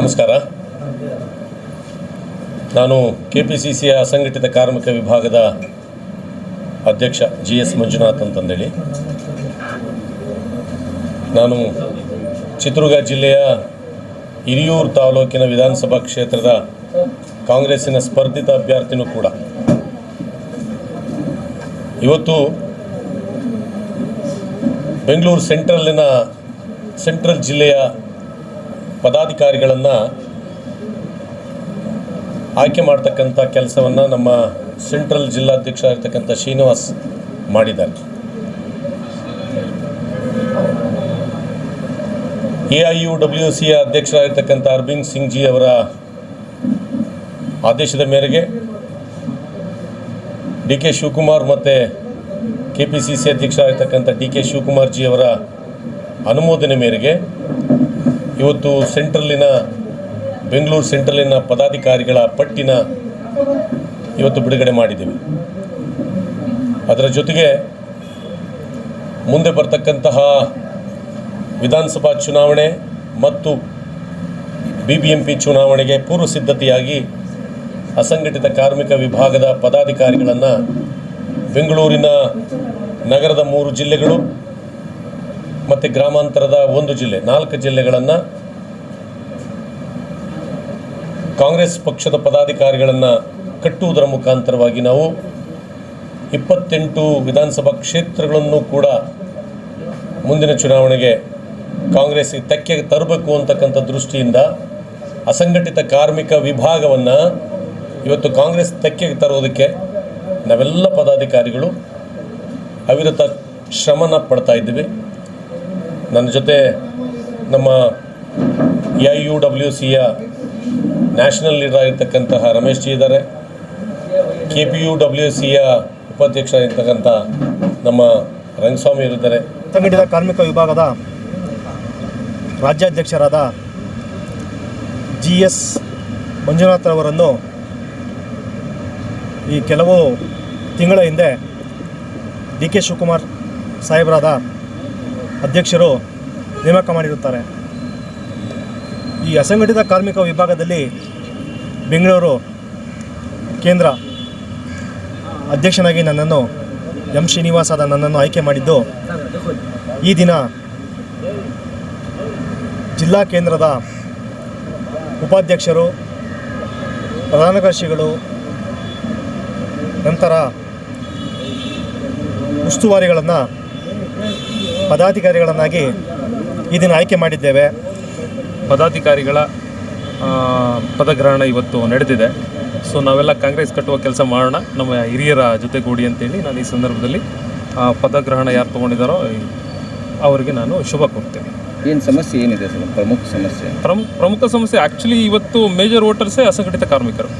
ನಮಸ್ಕಾರ. ನಾನು ಕೆಪಿಸಿಸಿಯ ಅಸಂಘಟಿತ ಕಾರ್ಮಿಕ ವಿಭಾಗದ ಅಧ್ಯಕ್ಷ GS ಮಂಜುನಾಥ್ ಅಂತಂದೇಳಿ. ನಾನು ಚಿತ್ರದುರ್ಗ ಜಿಲ್ಲೆಯ ಹಿರಿಯೂರು ತಾಲೂಕಿನ ವಿಧಾನಸಭಾ ಕ್ಷೇತ್ರದ ಕಾಂಗ್ರೆಸ್ಸಿನ ಸ್ಪರ್ಧಿತ ಅಭ್ಯರ್ಥಿನೂ ಕೂಡ. ಇವತ್ತು ಬೆಂಗಳೂರು ಸೆಂಟ್ರಲ್ ಜಿಲ್ಲೆಯ ಪದಾಧಿಕಾರಿಗಳನ್ನು ಆಯ್ಕೆ ಮಾಡ್ತಕ್ಕಂಥ ಕೆಲಸವನ್ನು ನಮ್ಮ ಸೆಂಟ್ರಲ್ ಜಿಲ್ಲಾಧ್ಯಕ್ಷ ಆಗಿರ್ತಕ್ಕಂಥ ಶ್ರೀನಿವಾಸ್ ಮಾಡಿದ್ದಾರೆ. AIUWC ಅಧ್ಯಕ್ಷರಾಗಿರ್ತಕ್ಕಂಥ ಅರವಿಂದ್ ಸಿಂಗ್ ಜಿ ಅವರ ಆದೇಶದ ಮೇರೆಗೆ DK ಶಿವಕುಮಾರ್ ಮತ್ತು KPCC ಅಧ್ಯಕ್ಷರಾಗಿರ್ತಕ್ಕಂಥ DK ಶಿವಕುಮಾರ್ ಜಿ ಅವರ ಅನುಮೋದನೆ ಮೇರೆಗೆ ಇವತ್ತು ಬೆಂಗಳೂರು ಸೆಂಟ್ರಲಿನ ಪದಾಧಿಕಾರಿಗಳ ಪಟ್ಟಿನ ಇವತ್ತು ಬಿಡುಗಡೆ ಮಾಡಿದ್ದೀವಿ. ಅದರ ಜೊತೆಗೆ ಮುಂದೆ ಬರ್ತಕ್ಕಂತಹ ವಿಧಾನಸಭಾ ಚುನಾವಣೆ ಮತ್ತು BBMP ಚುನಾವಣೆಗೆ ಪೂರ್ವ ಸಿದ್ಧತೆಯಾಗಿ ಅಸಂಘಟಿತ ಕಾರ್ಮಿಕ ವಿಭಾಗದ ಪದಾಧಿಕಾರಿಗಳನ್ನು ಬೆಂಗಳೂರಿನ ನಗರದ 3 ಜಿಲ್ಲೆಗಳು ಮತ್ತು ಗ್ರಾಮಾಂತರದ 1 ಜಿಲ್ಲೆ 4 ಜಿಲ್ಲೆಗಳನ್ನು ಕಾಂಗ್ರೆಸ್ ಪಕ್ಷದ ಪದಾಧಿಕಾರಿಗಳನ್ನು ಕಟ್ಟುವುದರ ಮುಖಾಂತರವಾಗಿ ನಾವು 28 ವಿಧಾನಸಭಾ ಕ್ಷೇತ್ರಗಳನ್ನು ಕೂಡ ಮುಂದಿನ ಚುನಾವಣೆಗೆ ಕಾಂಗ್ರೆಸ್ಗೆ ತೆಕ್ಕೆಗೆ ತರಬೇಕು ಅಂತಕ್ಕಂಥ ದೃಷ್ಟಿಯಿಂದ ಅಸಂಘಟಿತ ಕಾರ್ಮಿಕ ವಿಭಾಗವನ್ನು ಇವತ್ತು ಕಾಂಗ್ರೆಸ್ ತೆಕ್ಕೆಗೆ ತರೋದಕ್ಕೆ ನಾವೆಲ್ಲ ಪದಾಧಿಕಾರಿಗಳು ಅವಿರತ ಶ್ರಮನ ಪಡ್ತಾ ಇದ್ದೀವಿ. ನನ್ನ ಜೊತೆ ನಮ್ಮ AIUWCಯ ನ್ಯಾಷನಲ್ ಲೀಡರ್ ಆಗಿರ್ತಕ್ಕಂತಹ ರಮೇಶ್ ಜಿ ಇದ್ದಾರೆ. KPUWCಯ ಉಪಾಧ್ಯಕ್ಷ ಆಗಿರ್ತಕ್ಕಂಥ ನಮ್ಮ ರಂಗಸ್ವಾಮಿ ಇದ್ದಾರೆ. ಅಸಂಘಟಿತ ಕಾರ್ಮಿಕ ವಿಭಾಗದ ರಾಜ್ಯಾಧ್ಯಕ್ಷರಾದ GS ಮಂಜುನಾಥ್ ಅವರನ್ನು ಈ ಕೆಲವು ತಿಂಗಳ ಹಿಂದೆ DK ಶಿವಕುಮಾರ್ ಸಾಹೇಬರಾದ ಅಧ್ಯಕ್ಷರು ನೇಮಕ ಮಾಡಿರುತ್ತಾರೆ. ಈ ಅಸಂಘಟಿತ ಕಾರ್ಮಿಕ ವಿಭಾಗದಲ್ಲಿ ಬೆಂಗಳೂರು ಕೇಂದ್ರ ಅಧ್ಯಕ್ಷನಾಗಿ ನನ್ನನ್ನು M ಶ್ರೀನಿವಾಸ್ ನನ್ನನ್ನು ಆಯ್ಕೆ ಮಾಡಿದ್ದು, ಈ ದಿನ ಜಿಲ್ಲಾ ಕೇಂದ್ರದ ಉಪಾಧ್ಯಕ್ಷರು, ಪ್ರಧಾನ ಕಾರ್ಯದರ್ಶಿಗಳು, ನಂತರ ಉಸ್ತುವಾರಿಗಳನ್ನು ಪದಾಧಿಕಾರಿಗಳನ್ನಾಗಿ ಈ ದಿನ ಆಯ್ಕೆ ಮಾಡಿದ್ದೇವೆ. ಪದಾಧಿಕಾರಿಗಳ ಪದಗ್ರಹಣ ಇವತ್ತು ನಡೆದಿದೆ. ಸೊ ನಾವೆಲ್ಲ ಕಾಂಗ್ರೆಸ್ ಕಟ್ಟುವ ಕೆಲಸ ಮಾಡೋಣ, ನಮ್ಮ ಹಿರಿಯರ ಜೊತೆಗೂಡಿ ಅಂತೇಳಿ ನಾನು ಈ ಸಂದರ್ಭದಲ್ಲಿ ಪದಗ್ರಹಣ ಯಾರು ತೊಗೊಂಡಿದ್ದಾರೋ ಅವರಿಗೆ ನಾನು ಶುಭ ಕೋರ್ತೇನೆ. ಏನು ಸಮಸ್ಯೆ ಏನಿದೆ ಸರ್? ಪ್ರಮುಖ ಸಮಸ್ಯೆ ಆ್ಯಕ್ಚುಲಿ ಇವತ್ತು ಮೇಜರ್ ವೋಟರ್ಸೇ ಅಸಂಘಟಿತ ಕಾರ್ಮಿಕರು,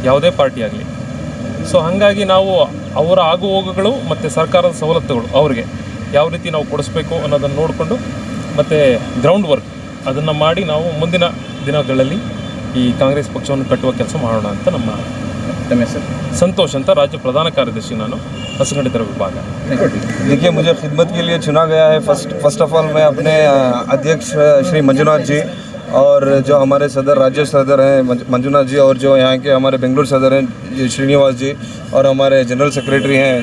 ಯಾವುದೇ ಪಾರ್ಟಿ ಆಗಲಿ. ಸೊ ಹಾಗಾಗಿ ನಾವು ಅವರ ಆಗುಹೋಗುಗಳು ಮತ್ತು ಸರ್ಕಾರದ ಸವಲತ್ತುಗಳು ಅವರಿಗೆ ಯಾವ ರೀತಿ ನಾವು ಕೊಡಿಸ್ಬೇಕು ಅನ್ನೋದನ್ನು ನೋಡಿಕೊಂಡು ಮತ್ತು ಗ್ರೌಂಡ್ ವರ್ಕ್ ಅದನ್ನು ಮಾಡಿ ನಾವು ಮುಂದಿನ ದಿನಗಳಲ್ಲಿ ಈ ಕಾಂಗ್ರೆಸ್ ಪಕ್ಷವನ್ನು ಕಟ್ಟುವ ಕೆಲಸ ಮಾಡೋಣ ಅಂತ ನಮ್ಮ ಸಂತೋಷ್ ಅಂತ ರಾಜ್ಯ ಪ್ರಧಾನ ಕಾರ್ಯದರ್ಶಿ ನಾನು असंगठित विभाग है. देखिए, मुझे खिदमत के लिए चुना गया है. फर्स्ट ऑफ ऑल मैं अपने अध्यक्ष श्री मंजुनाथ जी और जो हमारे सदर राज्य सदर हैं मंजुनाथ जी और जो यहाँ के हमारे बेंगलुरु सदर हैं श्रीनिवास जी और हमारे जनरल सेक्रेटरी हैं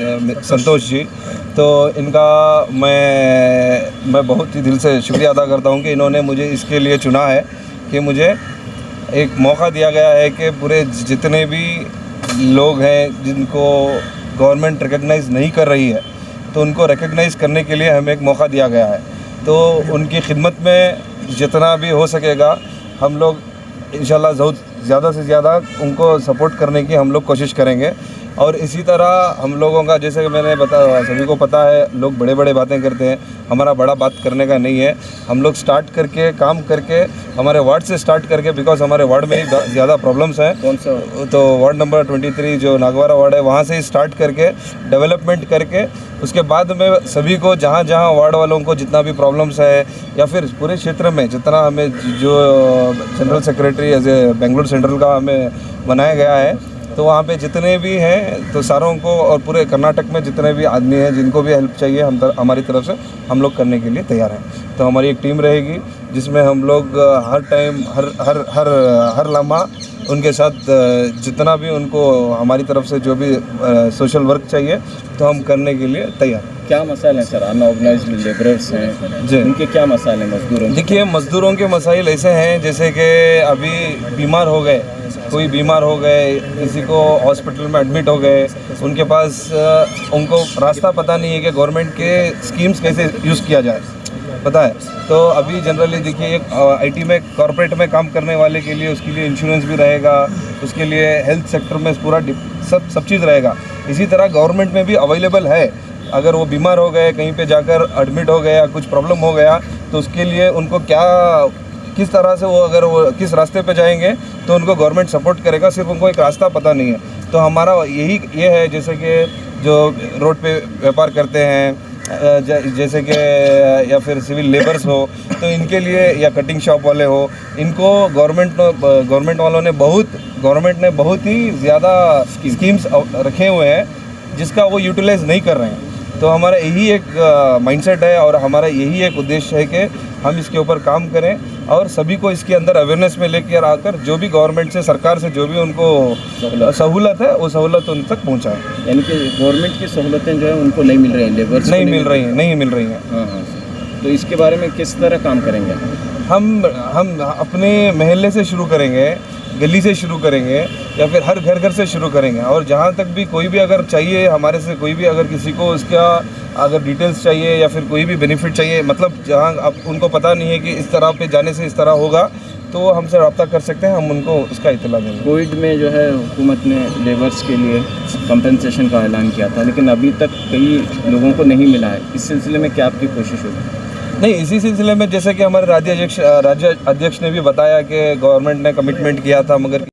संतोष जी, तो इनका मैं बहुत ही दिल से शुक्रिया अदा करता हूँ कि इन्होंने मुझे इसके लिए चुना है कि मुझे एक मौका दिया गया है कि पूरे जितने भी लोग हैं जिनको गवर्नमेंट रिकग्नाइज़ नहीं कर रही है तो उनको रिकग्नाइज़ करने के लिए हमें एक मौका दिया गया है. तो उनकी खिदमत में जितना भी हो सकेगा हम लोग इंशाल्लाह ज़्यादा से ज़्यादा उनको सपोर्ट करने की हम लोग कोशिश करेंगे. और इसी तरह हम लोगों का, जैसे कि मैंने बताया, सभी को पता है लोग बड़े बड़े बातें करते हैं, हमारा बड़ा बात करने का नहीं है. हम लोग स्टार्ट करके काम करके हमारे वार्ड से स्टार्ट करके, बिकॉज हमारे वार्ड में ही ज़्यादा प्रॉब्लम्स हैं. कौन सा? तो वार्ड नंबर 23 जो नागवारा वार्ड है वहाँ से ही स्टार्ट करके डेवलपमेंट करके उसके बाद में सभी को जहाँ जहाँ वार्ड वालों को जितना भी प्रॉब्लम्स है या फिर पूरे क्षेत्र में जितना हमें जो general secretary as a Bengaluru central का हमें बनाया गया है तो वहाँ पे जितने भी हैं तो सारों को, और पूरे कर्नाटक में जितने भी आदमी हैं जिनको भी हेल्प चाहिए हमारी तरफ से हम लोग करने के लिए तैयार हैं। तो हमारी एक टीम रहेगी जिसमें हम लोग हर टाइम हर लम्हा उनके साथ जितना भी उनको हमारी तरफ से जो भी सोशल वर्क चाहिए तो हम करने के लिए तैयार हैं। क्या मसाइल हैं सर? अनऑर्गेनाइज्ड लेबरर्स हैं जी, उनके क्या मसाइल हैं मजदूरों के? देखिए मज़दूरों के मसाइल ऐसे हैं जैसे कि अभी बीमार हो गए, कोई बीमार हो गए, किसी को हॉस्पिटल में एडमिट हो गए, उनके पास उनको रास्ता पता नहीं है कि गवर्नमेंट के स्कीम्स कैसे यूज़ किया जाए, पता है। तो अभी जनरली देखिए एक आईटी में कॉर्पोरेट में काम करने वाले के लिए उसके लिए इंश्योरेंस भी रहेगा, उसके लिए हेल्थ सेक्टर में पूरा सब चीज़ रहेगा। इसी तरह गवर्नमेंट में भी अवेलेबल है। अगर वो बीमार हो गए, कहीं पे जाकर एडमिट हो गया, कुछ प्रॉब्लम हो गया, तो उसके लिए उनको किस तरह से अगर वो किस रास्ते पे जाएंगे तो उनको गवर्नमेंट सपोर्ट करेगा, सिर्फ उनको एक रास्ता पता नहीं है। तो हमारा ये है जैसे कि जो रोड पे व्यापार करते हैं जैसे कि या फिर सिविल लेबर्स हो, तो इनके लिए, या कटिंग शॉप वाले हो, इनको गवर्नमेंट वालों ने गवर्नमेंट ने बहुत ही ज़्यादा स्कीम्स रखे हुए हैं जिसका वो यूटिलाइज़ नहीं कर रहे हैं। तो हमारा यही एक माइंडसेट है और हमारा यही एक उद्देश्य है कि हम इसके ऊपर काम करें और सभी को इसके अंदर अवेयरनेस में लेकर आकर जो भी गवर्नमेंट से, सरकार से जो भी उनको सहूलत है वो सहूलत उन तक पहुँचाएँ। यानी कि गवर्नमेंट की सहूलतें जो है उनको नहीं मिल रही हैं, लेबर्स नहीं मिल रही हैं। हाँ हाँ। तो इसके बारे में किस तरह काम करेंगे? हम अपने महल्ले से शुरू करेंगे, गली से शुरू करेंगे, या फिर हर घर से शुरू करेंगे। और जहाँ तक भी कोई भी अगर चाहिए हमारे से, कोई भी अगर किसी को उसका अगर डिटेल्स चाहिए या फिर कोई भी बेनिफिट चाहिए, मतलब जहाँ अब उनको पता नहीं है कि इस तरह पे जाने से इस तरह होगा, तो वो हमसे रब्ता कर सकते हैं, हम उनको उसका इत्तला देंगे। कोविड में जो है हुकूमत ने लेबर्स के लिए कंपनसेशन का ऐलान किया था, लेकिन अभी तक कई लोगों को नहीं मिला है। इस सिलसिले में क्या आपकी कोशिश होगी? नहीं, इसी सिलसिले में जैसे कि हमारे राज्य अध्यक्ष ने भी बताया कि गवर्नमेंट ने कमिटमेंट किया था, मगर